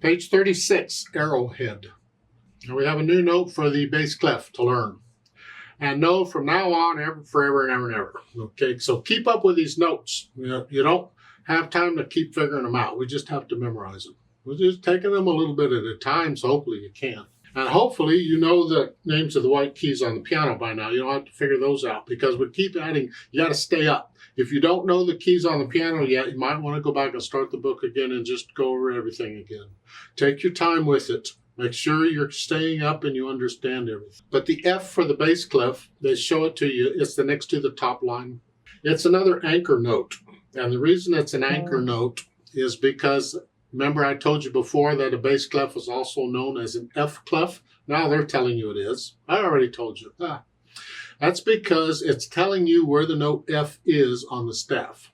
Page 36, Arrowhead. And we have a new note for the bass clef to learn. And know from now on, forever and ever and ever. Okay, so keep up with these notes. You don't have time to keep figuring them out. We just have to memorize them. We're just taking them a little bit at a time, so hopefully you can. And hopefully you know the names of the white keys on the piano by now. You don't have to figure those out because we keep adding. You got to stay up. If you don't know the keys on the piano yet, you might want to go back and start the book again and just go over everything again. Take your time with it. Make sure you're staying up and you understand everything. But the F for the bass clef, they show it to you. It's the next to the top line. It's another anchor note. And the reason it's an anchor note is because, remember I told you before that a bass clef was also known as an F clef? Now they're telling you it is. I already told you. That's because it's telling you where the note F is on the staff.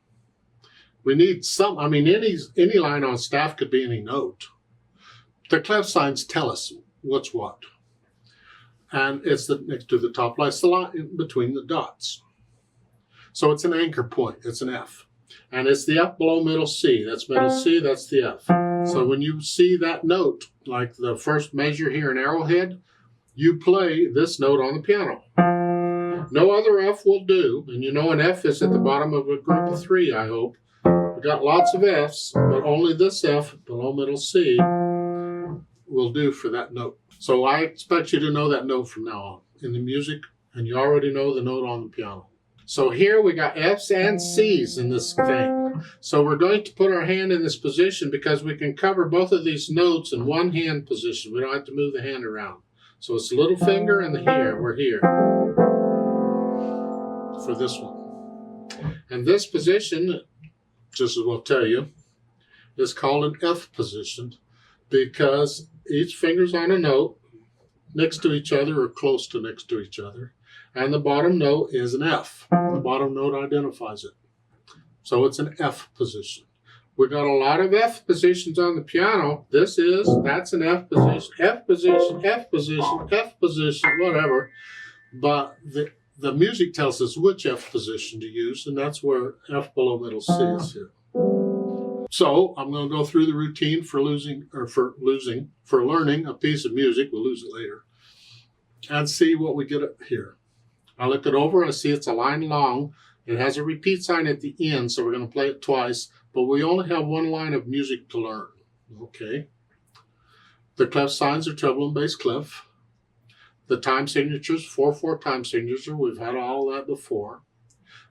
We need some, any line on staff could be any note. The clef signs tell us what's what. And it's next to the top line. It's the line in between the dots. So it's an anchor point. It's an F. And it's the F below middle C. That's middle C, that's the F. So when you see that note, like the first measure here in Arrowhead, you play this note on the piano. No other F will do. And you know an F is at the bottom of a group of 3, I hope. We got lots of Fs, but only this F below middle C will do for that note. So I expect you to know that note from now on in the music, and you already know the note on the piano. So here we got Fs and Cs in this thing. So we're going to put our hand in this position because we can cover both of these notes in one hand position. We don't have to move the hand around. So it's the little finger and the here. We're here for this one. And this position, just as we'll tell you, is called an F position because each finger's on a note next to each other or close to next to each other. And the bottom note is an F. The bottom note identifies it. So it's an F position. We've got a lot of F positions on the piano. That's an F position, F position, F position, F position, whatever. But the music tells us which F position to use, and that's where F below middle C is here. So I'm going to go through the routine for learning a piece of music. We'll lose it later. And see what we get here. I look it over, I see it's a line long. It has a repeat sign at the end, so we're going to play it twice, but we only have one line of music to learn. Okay. The clef signs are treble and bass clef. The time signatures, 4/4 time signature. We've had all that before.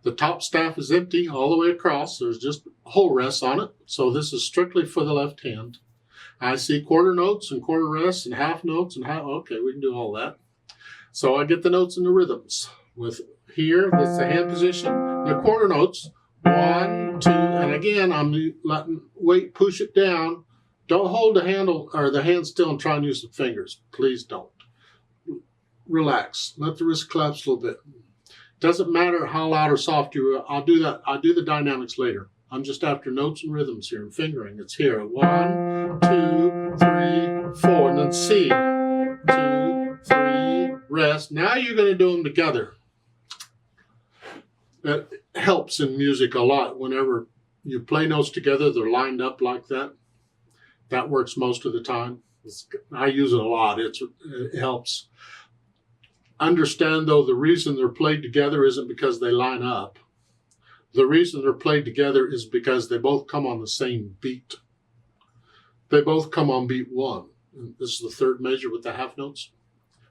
The top staff is empty all the way across. There's just whole rests on it, so this is strictly for the left hand. I see quarter notes and quarter rests and half notes and half. Okay, we can do all that. So I get the notes and the rhythms. With here, that's the hand position. The quarter notes, 1, 2, and again, I'm letting weight push it down. Don't hold the handle or the hand still and try and use the fingers. Please don't. Relax. Let the wrist collapse a little bit. Doesn't matter how loud or soft you are. I'll do that. I'll do the dynamics later. I'm just after notes and rhythms here and fingering. It's here. 1, 2, 3, 4, and then C. 2, 3, rest. Now you're going to do them together. That helps in music a lot. Whenever you play notes together, they're lined up like that. That works most of the time. I use it a lot. It helps. Understand, though, the reason they're played together isn't because they line up. The reason they're played together is because they both come on the same beat. They both come on beat 1. And this is the third measure with the half notes.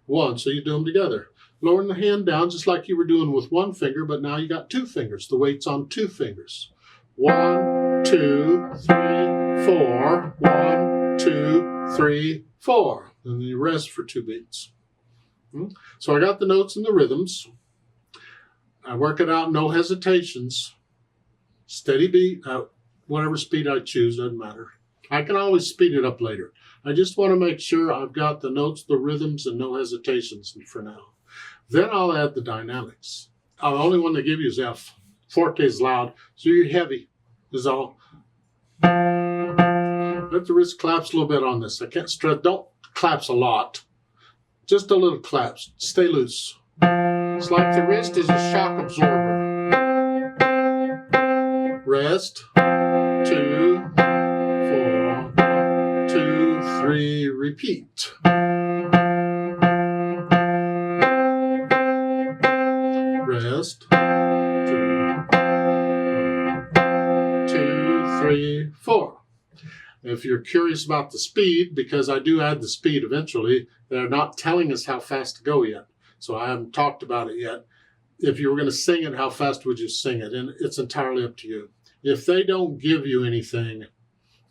1, so you do them together. Lowering the hand down just like you were doing with one finger, but now you got 2 fingers. The weight's on 2 fingers. 1, 2, 3, 4. 1, 2, 3, 4. And then you rest for 2 beats. So I got the notes and the rhythms. I work it out, no hesitations. Steady beat, whatever speed I choose, doesn't matter. I can always speed it up later. I just want to make sure I've got the notes, the rhythms, and no hesitations for now. Then I'll add the dynamics. The only one they give you is F. Forte is loud, so you're heavy is all. Let the wrist collapse a little bit on this. I can't stress, don't collapse a lot. Just a little collapse. Stay loose. It's like the wrist is a shock absorber. Rest. 2, 4. 2, repeat. Rest. 2, 3, 4. If you're curious about the speed, because I do add the speed eventually, they're not telling us how fast to go yet. So I haven't talked about it yet. If you were going to sing it, how fast would you sing it? And it's entirely up to you. If they don't give you anything,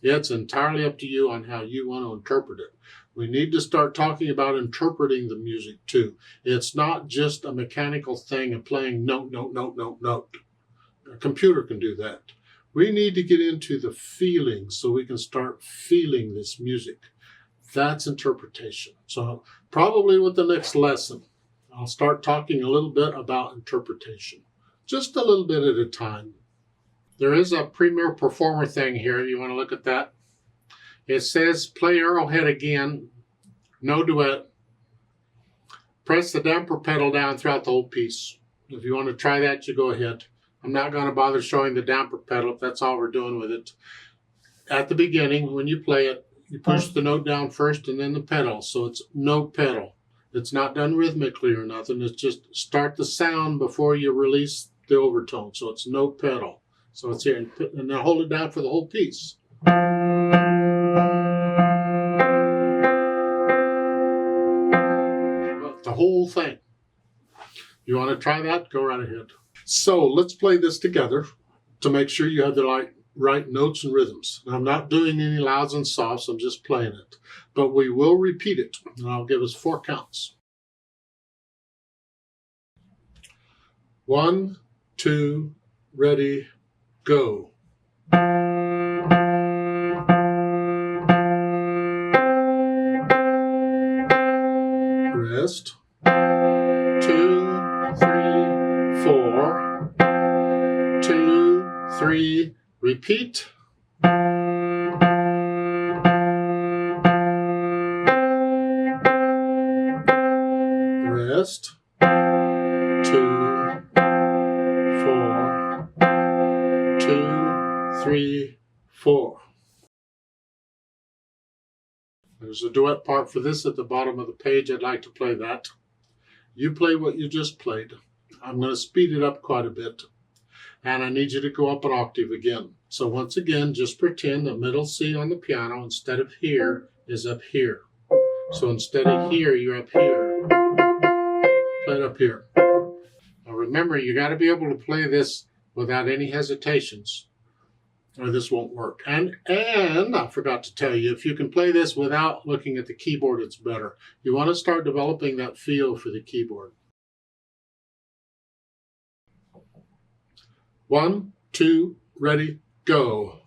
it's entirely up to you on how you want to interpret it. We need to start talking about interpreting the music too. It's not just a mechanical thing of playing note, note, note, note, note. A computer can do that. We need to get into the feelings so we can start feeling this music. That's interpretation. So probably with the next lesson, I'll start talking a little bit about interpretation. Just a little bit at a time. There is a Premier Performer thing here. You want to look at that? It says play Arrowhead again, no duet. Press the damper pedal down throughout the whole piece. If you want to try that, you go ahead. I'm not going to bother showing the damper pedal if that's all we're doing with it. At the beginning, when you play it, you push the note down first and then the pedal. So it's no pedal. It's not done rhythmically or nothing. It's just start the sound before you release the overtone. So it's no pedal. So it's here. And then hold it down for the whole piece. The whole thing. You want to try that? Go right ahead. So let's play this together to make sure you have the right notes and rhythms. Now, I'm not doing any louds and softs. I'm just playing it. But we will repeat it. And I'll give us 4 counts. 1, 2, ready, go. Rest. 2, 3, 4. 2, 3, repeat. Rest. 2, 4. 2, 3, 4. There's a duet part for this at the bottom of the page. I'd like to play that. You play what you just played. I'm going to speed it up quite a bit. And I need you to go up an octave again. So once again, just pretend the middle C on the piano instead of here is up here. So instead of here, you're up here. Play it up here. Now remember, you got to be able to play this without any hesitations, or this won't work. And I forgot to tell you, if you can play this without looking at the keyboard, it's better. You want to start developing that feel for the keyboard. 1, 2, ready, go.